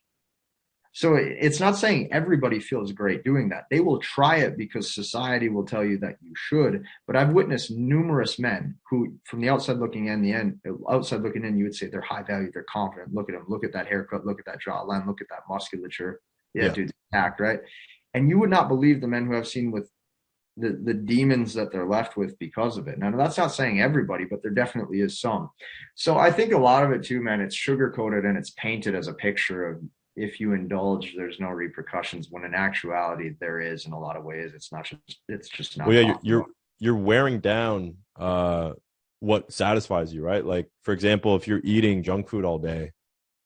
So it's not saying everybody feels great doing that. They will try it because society will tell you that you should. But I've witnessed numerous men who, from the outside looking in, you would say they're high value, they're confident. Look at them. Look at that haircut. Look at that jawline. Look at that musculature. Yeah. Dude, act right. And you would not believe the men who I've seen with the demons that they're left with because of it. Now, that's not saying everybody, but there definitely is some. So I think a lot of it too, man, it's sugar coated and it's painted as a picture of if you indulge, there's no repercussions, when in actuality there is. In a lot of ways, it's just Well, not yeah, possible. you're wearing down what satisfies you, right? Like, for example, if you're eating junk food all day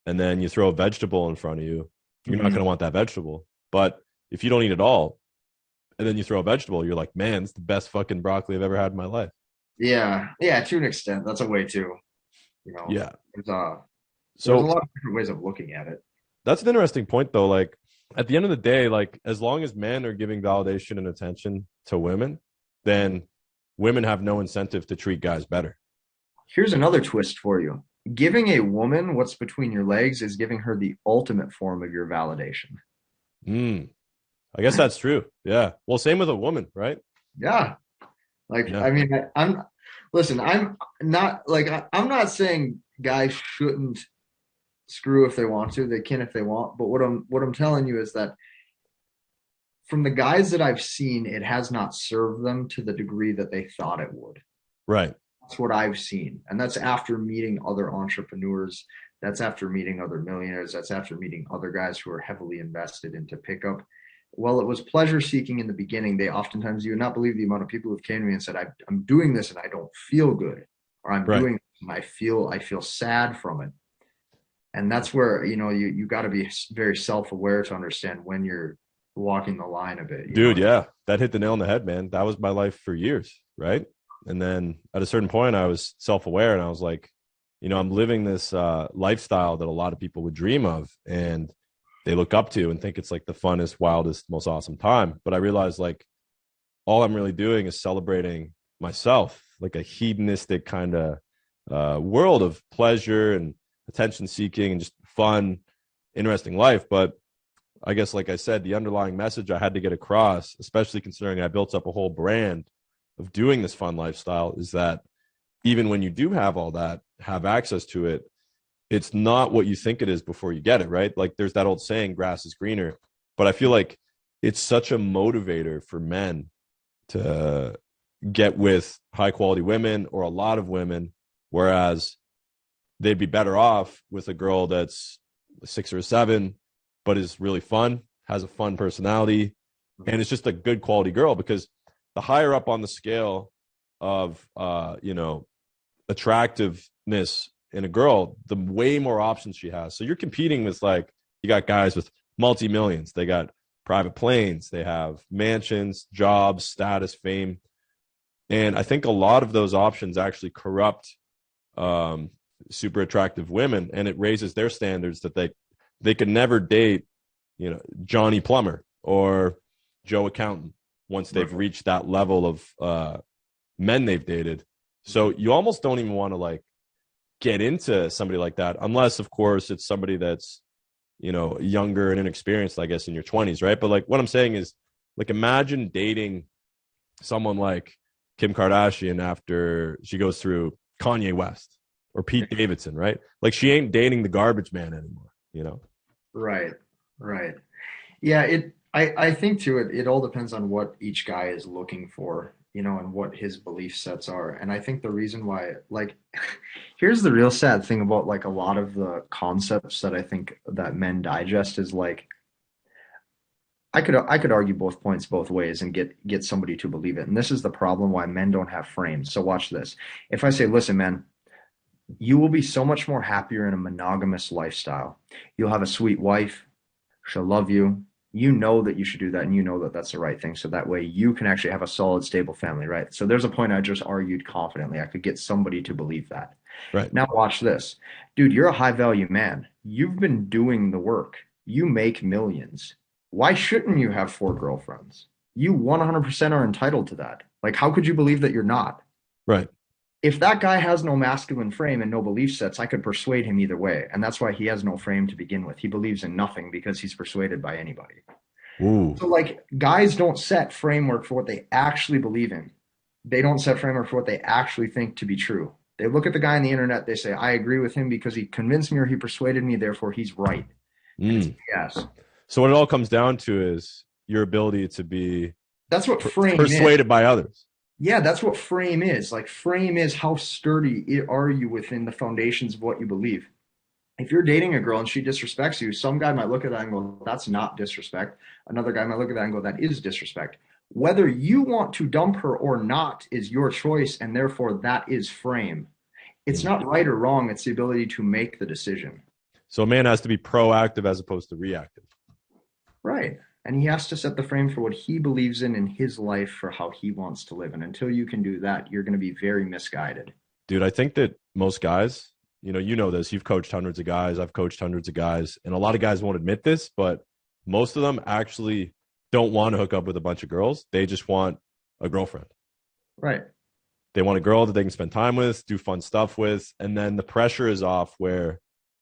and then you throw a vegetable in front of you, you're not going Mhm. to want that vegetable. But if you don't eat it all and then you throw a vegetable, you're like, man, it's the best fucking broccoli I've ever had in my life. Yeah, yeah, to an extent, that's a way too. You know, Yeah. there's a there's a So lot of different ways of looking at it. that's an interesting point, though. Like, at the end of the day, like, as long as men are giving validation and attention to women, then women have no incentive to treat guys better. Here's another twist for you. Giving a woman what's between your legs is giving her the ultimate form of your validation. Mm, I guess that's true. Yeah. Well, same with a woman, right? Yeah. Like, Yeah. I mean, listen, I'm not saying guys shouldn't screw if they want to. They can if they want. But what I'm telling you is that from the guys that I've seen, it has not served them to the degree that they thought it would. Right. That's what I've seen. And that's after meeting other entrepreneurs. That's after meeting other millionaires. That's after meeting other guys who are heavily invested into pickup. While it was pleasure seeking in the beginning, they oftentimes, you would not believe the amount of people who came to me and said, I'm doing this and I don't feel good, or I'm Right. doing this and I feel sad from it. And that's where, you got to be very self-aware to understand when you're walking the line a bit, Dude, yeah. That hit the nail on the head, man. That was my life for years. Right. And then at a certain point, I was self aware and I was like, I'm living this lifestyle that a lot of people would dream of and they look up to and think it's like the funnest, wildest, most awesome time. But I realized like all I'm really doing is celebrating myself, like a hedonistic kind of world of pleasure and attention seeking and just fun, interesting life. But I guess, like I said, the underlying message I had to get across, especially considering I built up a whole brand of doing this fun lifestyle, is that even when you do have all that, have access to it, it's not what you think it is before you get it, right? Like there's that old saying, grass is greener. But I feel like it's such a motivator for men to get with high quality women or a lot of women, whereas they'd be better off with a girl that's 6 or 7, but is really fun, has a fun personality, and it's just a good quality girl. Because the higher up on the scale of attractiveness in a girl, the way more options she has. So you're competing with, like, you got guys with multi-millions, they got private planes, they have mansions, jobs, status, fame. And I think a lot of those options actually corrupt um, super attractive women, and it raises their standards that they could never date, Johnny Plumber or Joe Accountant once they've reached that level of men they've dated. So you almost don't even want to like get into somebody like that unless, of course, it's somebody that's younger and inexperienced, I guess, in your 20s, right? But like what I'm saying is, like, imagine dating someone like Kim Kardashian after she goes through Kanye West or Pete Davidson, right? Like she ain't dating the garbage man anymore. Right, right. Yeah, I think too it all depends on what each guy is looking for, and what his belief sets are. And I think the reason why, like, here's the real sad thing about like a lot of the concepts that I think that men digest is like, I could argue both points both ways and get somebody to believe it. And this is the problem why men don't have frames. So watch this. If I say, listen, man, you will be so much more happier in a monogamous lifestyle. You'll have a sweet wife. She'll love you. You know that you should do that, and you know that that's the right thing. So that way you can actually have a solid, stable family, right? So there's a point I just argued confidently. I could get somebody to believe that. Right. Now watch this. Dude, you're a high value man. You've been doing the work. You make millions. Why shouldn't you have 4 girlfriends? You 100% are entitled to that. Like, how could you believe that you're not? Right. If that guy has no masculine frame and no belief sets, I could persuade him either way. And that's why he has no frame to begin with. He believes in nothing because he's persuaded by anybody. Ooh. So, like, guys don't set framework for what they actually believe in. They don't set framework for what they actually think to be true. They look at the guy on the internet, they say, I agree with him because he convinced me or he persuaded me, therefore he's right. And it's Mm. yes. So what it all comes down to is your ability to be That's what frame is. persuaded by others. Yeah, that's what frame is. Like, frame is how sturdy are you within the foundations of what you believe. if you're dating a girl and she disrespects you, some guy might look at that and go, that's not disrespect. Another guy might look at that and go, that is disrespect. Whether you want to dump her or not is your choice, and therefore that is frame. It's Mm. not right or wrong, it's the ability to make the decision. So a man has to be proactive as opposed to reactive. Right. And he has to set the frame for what he believes in his life for how he wants to live. And until you can do that, you're going to be very misguided. Dude, I think that most guys, you know this, you've coached hundreds of guys, I've coached hundreds of guys, and a lot of guys won't admit this, but most of them actually don't want to hook up with a bunch of girls. They just want a girlfriend. Right. They want a girl that they can spend time with, do fun stuff with, and then the pressure is off where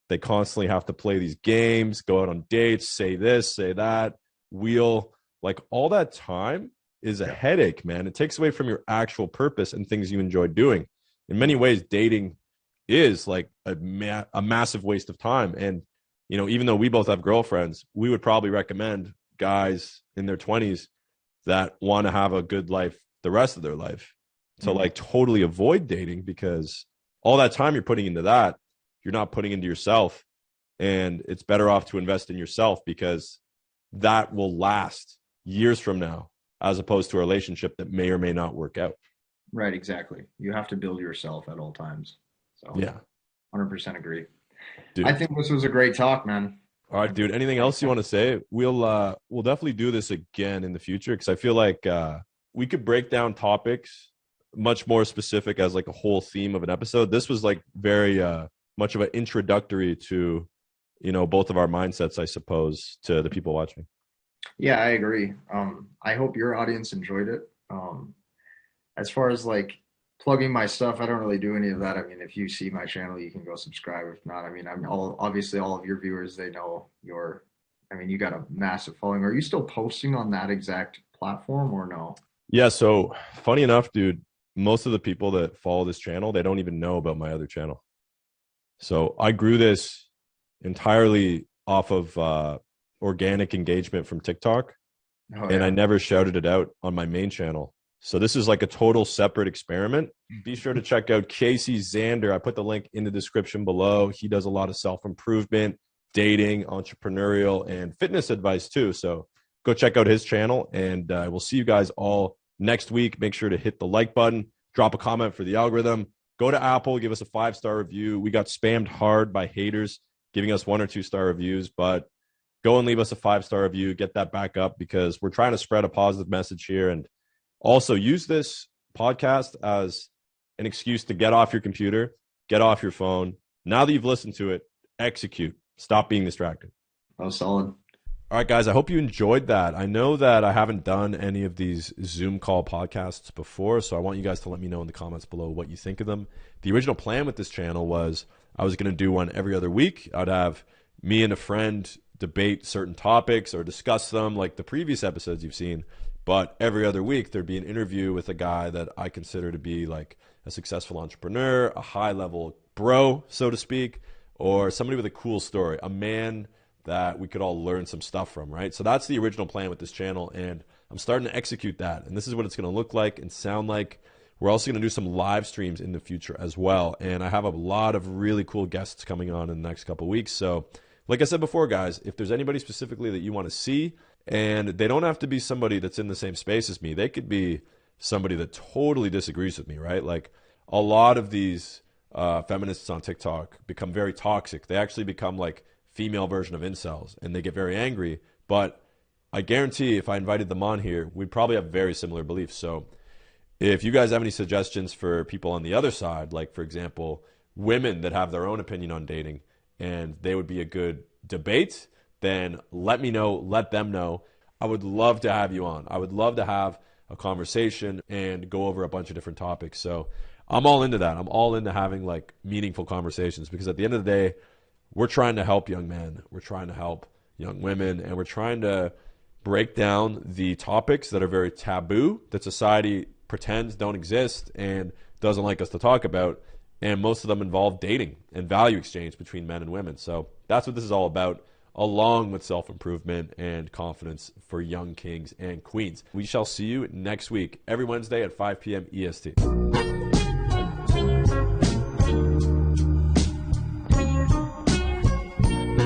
they constantly have to play these games, go out on dates, say this, say that, wheel. Like all that time is a headache, man. It takes away from your actual purpose and things you enjoy doing. In many ways, dating is like a massive waste of time. And, even though we both have girlfriends, we would probably recommend guys in their 20s that want to have a good life the rest of their life to like totally avoid dating, because all that time you're putting into that, you're not putting into yourself. And it's better off to invest in yourself, because that will last years from now, as opposed to a relationship that may or may not work out. Right, exactly. You have to build yourself at all times. So Yeah. 100% agree. Dude. I think this was a great talk, man. All right, dude. Anything else you want to say? We'll definitely do this again in the future, because I feel like we could break down topics much more specific as like a whole theme of an episode. This was like very much of an introductory to both of our mindsets, I suppose, to the people watching. Yeah, I agree. I hope your audience enjoyed it. As far as like plugging my stuff, I don't really do any of that. I mean, if you see my channel, you can go subscribe. If not, I mean, obviously all of your viewers, they know you got a massive following. Are you still posting on that exact platform or no? Yeah. So funny enough, dude, most of the people that follow this channel, they don't even know about my other channel. So I grew this entirely off of organic engagement from TikTok. Oh, and yeah. I never shouted it out on my main channel. So this is like a total separate experiment. Be sure to check out Casey Zander. I put the link in the description below. He does a lot of self-improvement, dating, entrepreneurial, and fitness advice too. So go check out his channel, and we'll see you guys all next week. Make sure to hit the like button, drop a comment for the algorithm. Go to Apple, give us a 5-star review. We got spammed hard by haters giving us 1 or 2-star reviews, but go and leave us a 5-star review. Get that back up, because we're trying to spread a positive message here. And also use this podcast as an excuse to get off your computer, get off your phone. Now that you've listened to it, execute. Stop being distracted. Oh, solid. All right, guys, I hope you enjoyed that. I know that I haven't done any of these Zoom call podcasts before, so I want you guys to let me know in the comments below what you think of them. The original plan with this channel was I was going to do one every other week. I'd have me and a friend debate certain topics or discuss them like the previous episodes you've seen. But every other week, there'd be an interview with a guy that I consider to be like a successful entrepreneur, a high-level bro, so to speak, or somebody with a cool story, a man that we could all learn some stuff from, right? So that's the original plan with this channel, and I'm starting to execute that. And this is what it's going to look like and sound like. We're also going to do some live streams in the future as well. And I have a lot of really cool guests coming on in the next couple of weeks. So like I said before, guys, if there's anybody specifically that you want to see, and they don't have to be somebody that's in the same space as me. They could be somebody that totally disagrees with me, right? Like a lot of these feminists on TikTok become very toxic. They actually become like female version of incels, and they get very angry. But I guarantee if I invited them on here, we'd probably have very similar beliefs. So if you guys have any suggestions for people on the other side, like, for example, women that have their own opinion on dating, and they would be a good debate, then let me know, let them know. I would love to have you on. I would love to have a conversation and go over a bunch of different topics. So I'm all into that. I'm all into having like meaningful conversations, because at the end of the day, we're trying to help young men. We're trying to help young women, and we're trying to break down the topics that are very taboo, that society pretends don't exist and doesn't like us to talk about. And most of them involve dating and value exchange between men and women. So that's what this is all about, along with self-improvement and confidence for young kings and queens. We shall see you next week, every Wednesday at 5 p.m. EST.